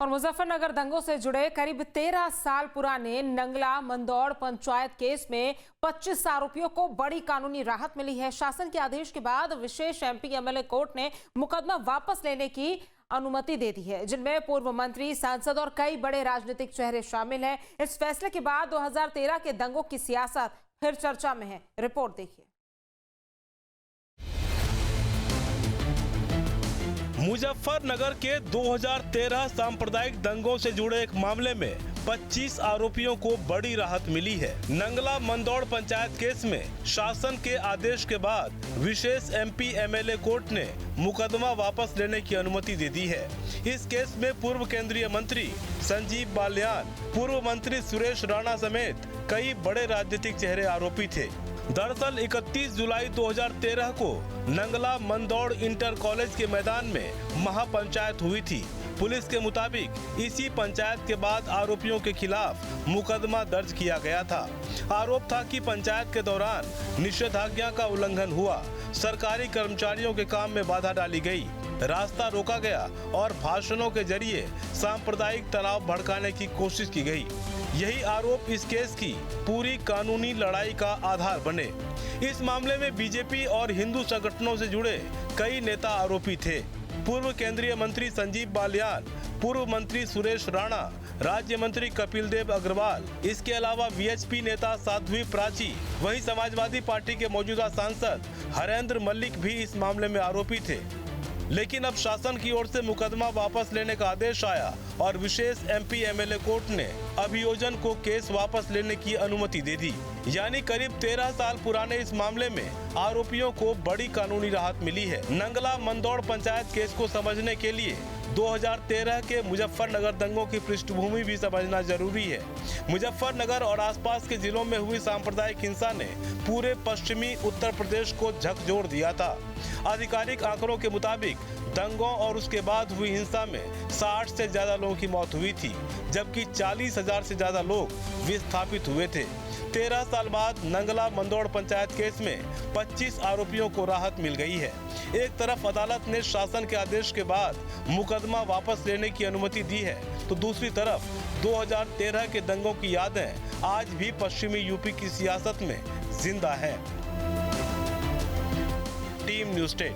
और मुजफ्फरनगर दंगों से जुड़े करीब 13 साल पुराने नंगला मंदौड़ पंचायत केस में 25 आरोपियों को बड़ी कानूनी राहत मिली है। शासन के आदेश के बाद विशेष एमपी एमएलए कोर्ट ने मुकदमा वापस लेने की अनुमति दे दी है, जिनमें पूर्व मंत्री, सांसद और कई बड़े राजनीतिक चेहरे शामिल हैं। इस फैसले के बाद 2013 के दंगों की सियासत फिर चर्चा में है। रिपोर्ट देखिए। मुजफ्फरनगर के 2013 सांप्रदायिक दंगों से जुड़े एक मामले में 25 आरोपियों को बड़ी राहत मिली है। नंगला मंदौड़ पंचायत केस में शासन के आदेश के बाद विशेष एमपी एमएलए कोर्ट ने मुकदमा वापस लेने की अनुमति दे दी है। इस केस में पूर्व केंद्रीय मंत्री संजीव बालियान, पूर्व मंत्री सुरेश राणा समेत कई बड़े राजनीतिक चेहरे आरोपी थे। दरअसल 31 जुलाई 2013 को नंगला मंदौड़ इंटर कॉलेज के मैदान में महापंचायत हुई थी। पुलिस के मुताबिक इसी पंचायत के बाद आरोपियों के खिलाफ मुकदमा दर्ज किया गया था। आरोप था कि पंचायत के दौरान निषेधाज्ञा का उल्लंघन हुआ, सरकारी कर्मचारियों के काम में बाधा डाली गई, रास्ता रोका गया और भाषणों के जरिए सांप्रदायिक तनाव भड़काने की कोशिश की गई। यही आरोप इस केस की पूरी कानूनी लड़ाई का आधार बने। इस मामले में बीजेपी और हिंदू संगठनों से जुड़े कई नेता आरोपी थे। पूर्व केंद्रीय मंत्री संजीव बालियान, पूर्व मंत्री सुरेश राणा, राज्य मंत्री कपिल देव अग्रवाल, इसके अलावा वीएचपी नेता साध्वी प्राची, वहीं समाजवादी पार्टी के मौजूदा सांसद हरेंद्र मल्लिक भी इस मामले में आरोपी थे। लेकिन अब शासन की ओर से मुकदमा वापस लेने का आदेश आया और विशेष एमपी एमएलए कोर्ट ने अभियोजन को केस वापस लेने की अनुमति दे दी। यानी करीब 13 साल पुराने इस मामले में आरोपियों को बड़ी कानूनी राहत मिली है। नंगला मंदौड़ पंचायत केस को समझने के लिए 2013 के मुजफ्फरनगर दंगों की पृष्ठभूमि भी समझना जरूरी है। मुजफ्फरनगर और आसपास के जिलों में हुई सांप्रदायिक हिंसा ने पूरे पश्चिमी उत्तर प्रदेश को झकझोर दिया था। आधिकारिक आंकड़ों के मुताबिक दंगों और उसके बाद हुई हिंसा में 60 से ज्यादा लोगों की मौत हुई थी, जबकि 40,000 से ज्यादा लोग विस्थापित हुए थे। 13 साल बाद नंगला मंदौड़ पंचायत केस में 25 आरोपियों को राहत मिल गई है। एक तरफ अदालत ने शासन के आदेश के बाद मुकदमा वापस लेने की अनुमति दी है, तो दूसरी तरफ 2013 के दंगों की यादें आज भी पश्चिमी यूपी की सियासत में जिंदा है। Team news 10।